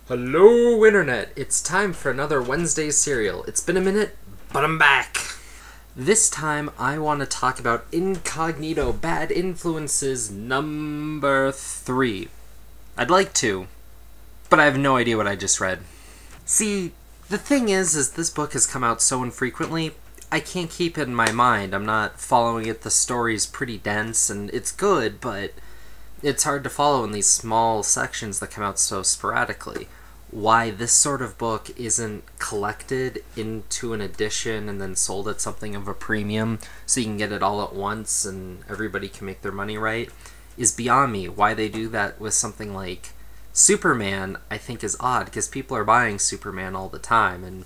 Hello, Internet! It's time for another Wednesday serial. It's been a minute, but I'm back! This time, I want to talk about Incognito Bad Influences number 3. I'd like to, but I have no idea what I just read. See, the thing is this book has come out so infrequently, I can't keep it in my mind. I'm not following it. The story's pretty dense, and it's good, but it's hard to follow in these small sections that come out so sporadically. Why this sort of book isn't collected into an edition and then sold at something of a premium so you can get it all at once and everybody can make their money right is beyond me. Why they do that with something like Superman, I think, is odd, because people are buying Superman all the time and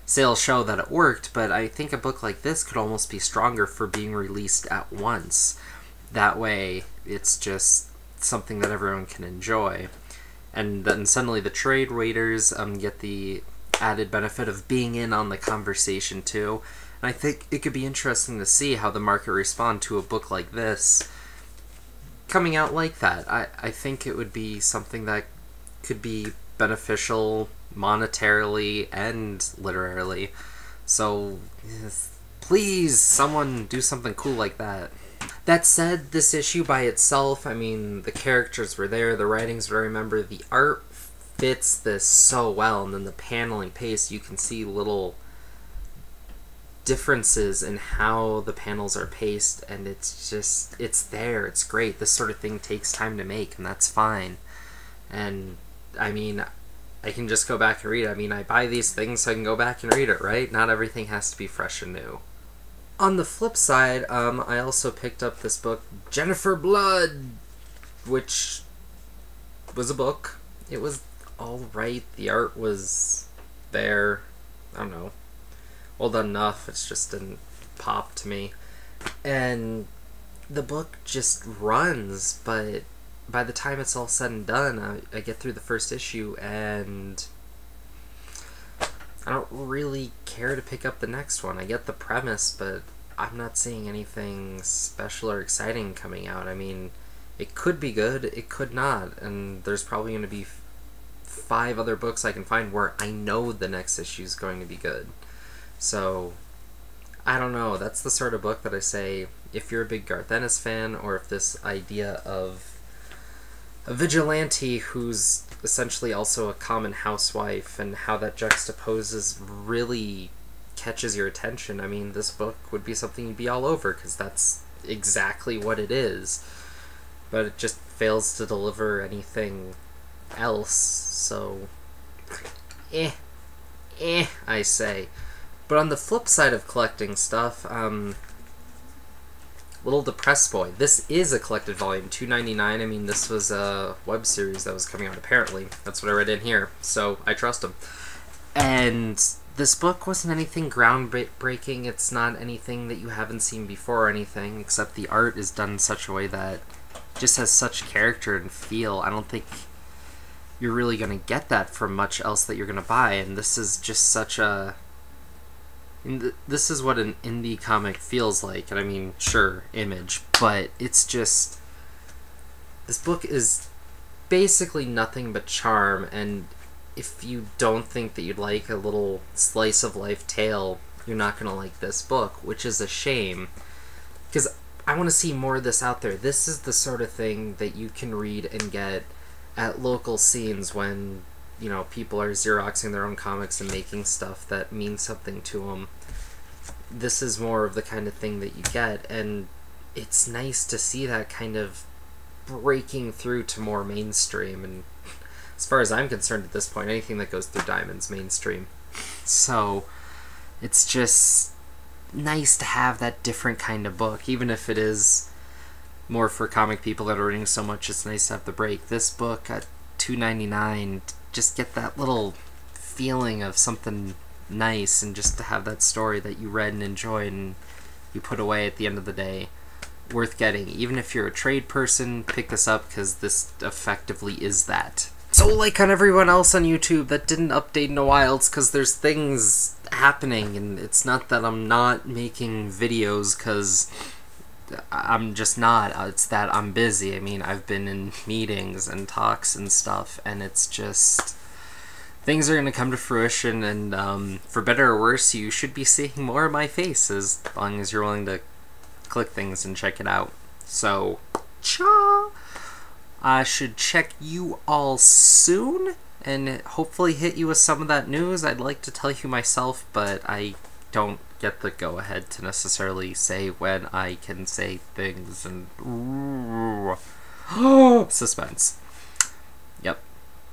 sales show that it worked, but I think a book like this could almost be stronger for being released at once. That way, it's just something that everyone can enjoy. And then suddenly the trade waiters get the added benefit of being in on the conversation too. And I think it could be interesting to see how the market respond to a book like this coming out like that. I think it would be something that could be beneficial monetarily and literally. So please, someone do something cool like that. That said, this issue by itself, I mean, the characters were there, the writings were, I remember, the art fits this so well, and then the paneling pace, you can see little differences in how the panels are paced, and it's just, it's there, it's great. This sort of thing takes time to make, and that's fine. And, I mean, I can just go back and read it. I mean, I buy these things so I can go back and read it, right? Not everything has to be fresh and new. On the flip side, I also picked up this book, Jennifer Blood, which was a book. It was alright. The art was there. I don't know. Well done enough. It just didn't pop to me. And the book just runs, but by the time it's all said and done, I get through the first issue and I don't really care to pick up the next one. I get the premise, but I'm not seeing anything special or exciting coming out. I mean, it could be good, it could not, and there's probably going to be 5 other books I can find where I know the next issue is going to be good. So, I don't know. That's the sort of book that I say, if you're a big Garth Ennis fan, or if this idea of a vigilante who's essentially also a common housewife and how that juxtaposes really catches your attention. I mean, this book would be something you'd be all over, because that's exactly what it is. But it just fails to deliver anything else, so I say. But on the flip side of collecting stuff, Little Depressed Boy. This is a collected volume, $2.99. I mean, this was a web series that was coming out, apparently. That's what I read in here, so I trust them. And this book wasn't anything groundbreaking. It's not anything that you haven't seen before or anything, except the art is done in such a way that it just has such character and feel. I don't think you're really going to get that from much else that you're going to buy, and this is just such a... This is what an indie comic feels like, and I mean, sure, Image, but it's just... This book is basically nothing but charm, and if you don't think that you'd like a little slice-of-life tale, you're not going to like this book, which is a shame, because I want to see more of this out there. This is the sort of thing that you can read and get at local scenes when, you know, people are Xeroxing their own comics and making stuff that means something to them. This is more of the kind of thing that you get, and it's nice to see that kind of breaking through to more mainstream, and as far as I'm concerned at this point, anything that goes through Diamond's mainstream. So, it's just nice to have that different kind of book, even if it is more for comic people that are reading so much. It's nice to have the break. This book at $2.99, just get that little feeling of something nice, and just to have that story that you read and enjoyed and you put away at the end of the day. Worth getting. Even if you're a trade person, pick this up, because this effectively is that. So, like on everyone else on YouTube that didn't update in a while, it's because there's things happening, and it's not that I'm not making videos because I'm just not. It's that I'm busy. I mean, I've been in meetings and talks and stuff, and it's just... things are going to come to fruition, and for better or worse, you should be seeing more of my face as long as you're willing to click things and check it out. So, cha! I should check you all soon, and hopefully hit you with some of that news I'd like to tell you myself, but I don't get the go-ahead to necessarily say when I can say things, and suspense. Yep.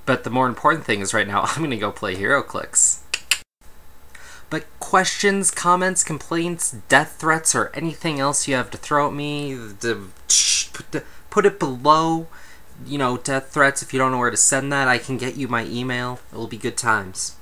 But the more important thing is right now I'm gonna go play HeroClix. But questions, comments, complaints, death threats, or anything else you have to throw at me, put it below. You know, death threats, if you don't know where to send that, I can get you my email. It'll be good times.